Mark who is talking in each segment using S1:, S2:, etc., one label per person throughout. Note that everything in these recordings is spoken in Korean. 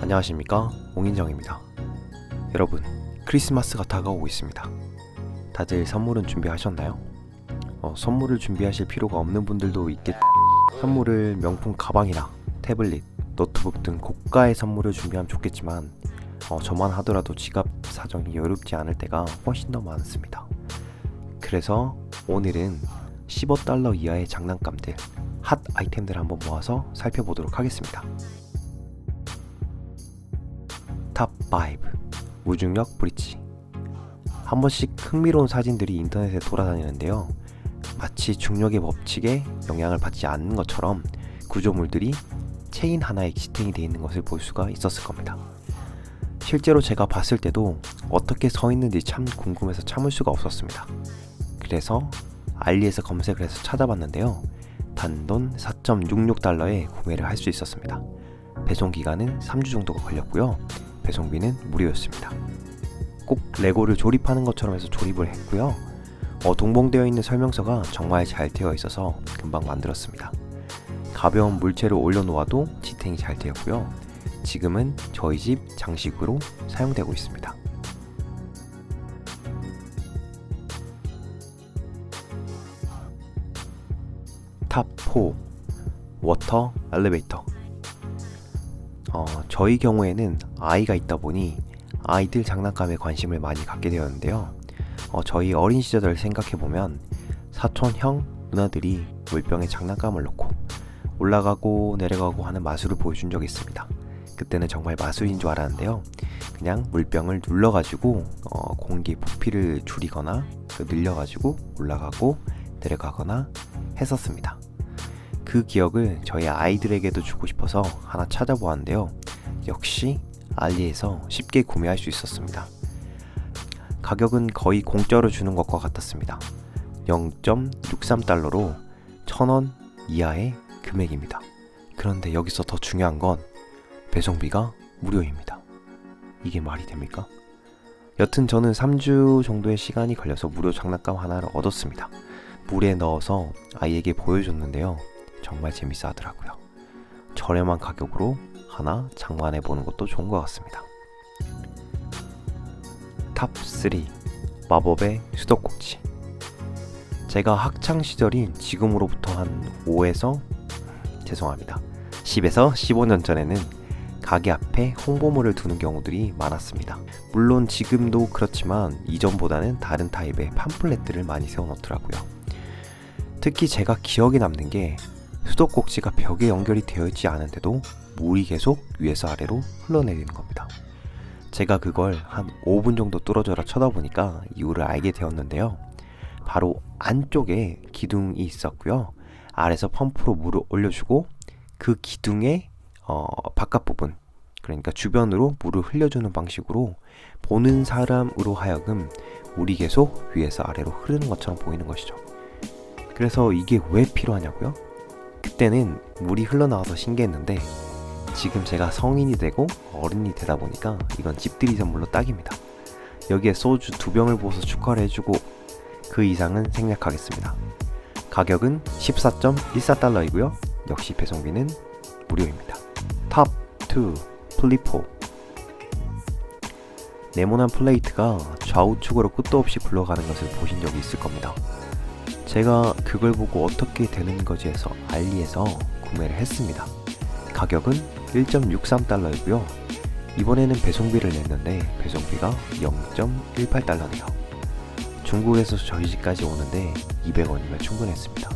S1: 안녕하십니까, 옹인정입니다. 여러분, 크리스마스가 다가오고 있습니다. 다들 선물은 준비하셨나요? 선물을 준비하실 필요가 없는 분들도 있겠. 선물을 명품 가방이나 태블릿, 노트북 등 고가의 선물을 준비하면 좋겠지만 저만 하더라도 지갑 사정이 여롭지 않을 때가 훨씬 더 많습니다. 그래서 오늘은 15달러 이하의 장난감들, 핫 아이템들을 한번 모아서 살펴보도록 하겠습니다. 탑 5 무중력 브릿지. 한 번씩 흥미로운 사진들이 인터넷에 돌아다니는데요, 마치 중력의 법칙에 영향을 받지 않는 것처럼 구조물들이 체인 하나에 지탱이 되어 있는 것을 볼 수가 있었을 겁니다. 실제로 제가 봤을 때도 어떻게 서 있는지 참 궁금해서 참을 수가 없었습니다. 그래서 알리에서 검색을 해서 찾아봤는데요, 단돈 4.66달러에 구매를 할 수 있었습니다. 배송 기간은 3주 정도가 걸렸고요, 배송비는 무료였습니다. 꼭 레고를 조립하는 것처럼 해서 조립을 했고요, 동봉되어 있는 설명서가 정말 잘 되어 있어서 금방 만들었습니다. 가벼운 물체를 올려놓아도 지탱이 잘 되었고요, 지금은 저희 집 장식으로 사용되고 있습니다. 탑 4 워터 엘리베이터. 저희 경우에는 아이가 있다 보니 아이들 장난감에 관심을 많이 갖게 되었는데요, 저희 어린 시절을 생각해보면 사촌 형 누나들이 물병에 장난감을 넣고 올라가고 내려가고 하는 마술을 보여준 적이 있습니다. 그때는 정말 마술인 줄 알았는데요, 그냥 물병을 눌러가지고 공기 부피를 줄이거나 늘려가지고 올라가고 내려가거나 했었습니다. 그 기억을 저희 아이들에게도 주고 싶어서 하나 찾아보았는데요, 역시 알리에서 쉽게 구매할 수 있었습니다. 가격은 거의 공짜로 주는 것과 같았습니다. 0.63달러로 1,000원 이하의 금액입니다. 그런데 여기서 더 중요한 건 배송비가 무료입니다. 이게 말이 됩니까? 여튼 저는 3주 정도의 시간이 걸려서 무료 장난감 하나를 얻었습니다. 물에 넣어서 아이에게 보여줬는데요, 정말 재밌어 하더라고요. 저렴한 가격으로 하나 장만해 보는 것도 좋은 것 같습니다. 탑 3 마법의 수도꼭지. 제가 학창시절인 지금으로부터 한 10에서 15년 전에는 가게 앞에 홍보물을 두는 경우들이 많았습니다. 물론 지금도 그렇지만 이전보다는 다른 타입의 팜플렛들을 많이 세워놓더라고요. 특히 제가 기억에 남는 게 수도꼭지가 벽에 연결이 되어 있지 않은데도 물이 계속 위에서 아래로 흘러내리는 겁니다. 제가 그걸 한 5분 정도 뚫어져라 쳐다보니까 이유를 알게 되었는데요, 바로 안쪽에 기둥이 있었고요, 아래서 펌프로 물을 올려주고 그 기둥의 바깥 부분, 그러니까 주변으로 물을 흘려주는 방식으로 보는 사람으로 하여금 물이 계속 위에서 아래로 흐르는 것처럼 보이는 것이죠. 그래서 이게 왜 필요하냐고요? 그때는 물이 흘러나와서 신기했는데 지금 제가 성인이 되고 어른이 되다 보니까 이건 집들이 선물로 딱입니다. 여기에 소주 2병을 부어서 축하를 해주고 그 이상은 생략하겠습니다. 가격은 14.14달러이고요 역시 배송비는 무료입니다. 탑 2 플리포. 네모난 플레이트가 좌우측으로 끝도 없이 굴러가는 것을 보신 적이 있을 겁니다. 제가 그걸 보고 어떻게 되는 거지 해서 알리에서 구매를 했습니다. 가격은 1.63달러이고요 이번에는 배송비를 냈는데 배송비가 0.18달러네요 중국에서 저희 집까지 오는데 200원이면 충분했습니다.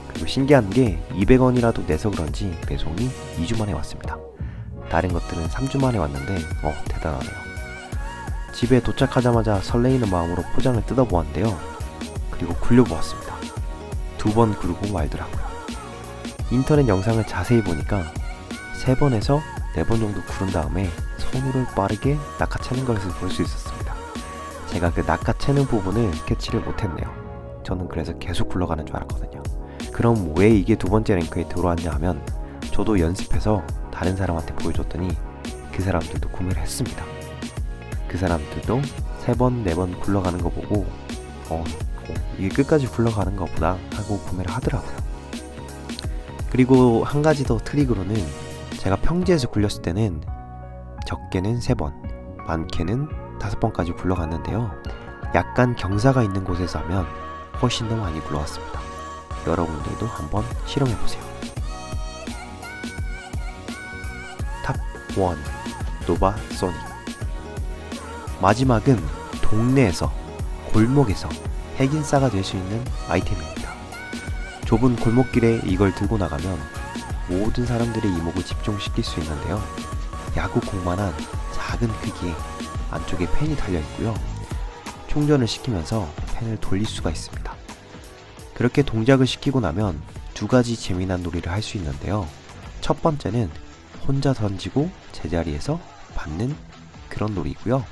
S1: 그리고 신기한 게 200원이라도 내서 그런지 배송이 2주 만에 왔습니다. 다른 것들은 3주 만에 왔는데 대단하네요. 집에 도착하자마자 설레이는 마음으로 포장을 뜯어보았는데요, 그리고 굴려보았습니다. 2번 구르고 말더라고요. 인터넷 영상을 자세히 보니까 3번에서 4번 정도 구른 다음에 손으로 빠르게 낚아채는 것을 볼 수 있었습니다. 제가 그 낚아채는 부분을 캐치를 못했네요. 저는 그래서 계속 굴러가는 줄 알았거든요. 그럼 왜 이게 2번째 랭크에 들어왔냐 하면 저도 연습해서 다른 사람한테 보여줬더니 그 사람들도 구매를 했습니다. 그 사람들도 3번, 4번 굴러가는 거 보고 이게 끝까지 굴러가는 것보다 하고 구매를 하더라고요. 그리고 한 가지 더 트릭으로는 제가 평지에서 굴렸을 때는 적게는 3번, 많게는 5번까지 굴러갔는데요. 약간 경사가 있는 곳에서 하면 훨씬 더 많이 굴러갔습니다. 여러분들도 한번 실험해보세요. 탑 1. 노바 소닉. 마지막은 동네에서, 골목에서 핵인싸가 될 수 있는 아이템입니다. 좁은 골목길에 이걸 들고 나가면 모든 사람들의 이목을 집중시킬 수 있는데요. 야구공만한 작은 크기에 안쪽에 펜이 달려있고요. 충전을 시키면서 펜을 돌릴 수가 있습니다. 그렇게 동작을 시키고 나면 2가지 재미난 놀이를 할 수 있는데요. 첫 번째는 혼자 던지고 제자리에서 받는 그런 놀이고요.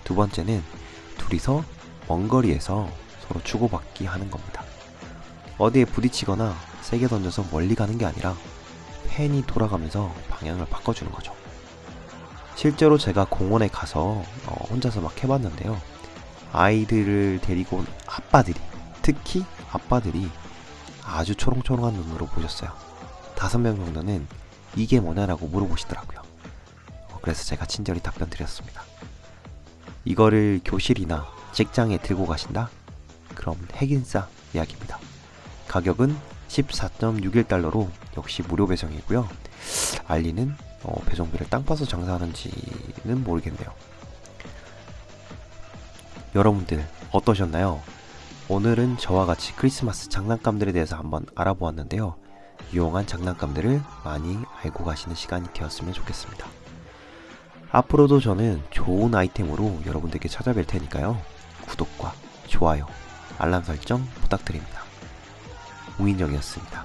S1: 2번째는 둘이서 먼 거리에서 서로 주고받기 하는 겁니다. 어디에 부딪히거나 세게 던져서 멀리 가는 게 아니라 펜이 돌아가면서 방향을 바꿔주는 거죠. 실제로 제가 공원에 가서 혼자서 막 해봤는데요. 아이들을 데리고 온 아빠들이, 특히 아빠들이 아주 초롱초롱한 눈으로 보셨어요. 5명 정도는 이게 뭐냐라고 물어보시더라고요. 그래서 제가 친절히 답변 드렸습니다. 이거를 교실이나 직장에 들고 가신다? 그럼 핵인싸 이야기입니다. 가격은 14.61달러로 역시 무료 배송이고요. 알리는 배송비를 땅 파서 장사하는지는 모르겠네요. 여러분들 어떠셨나요? 오늘은 저와 같이 크리스마스 장난감들에 대해서 한번 알아보았는데요. 유용한 장난감들을 많이 알고 가시는 시간이 되었으면 좋겠습니다. 앞으로도 저는 좋은 아이템으로 여러분들께 찾아뵐 테니까요. 구독과 좋아요, 알람 설정 부탁드립니다. 우인정이었습니다.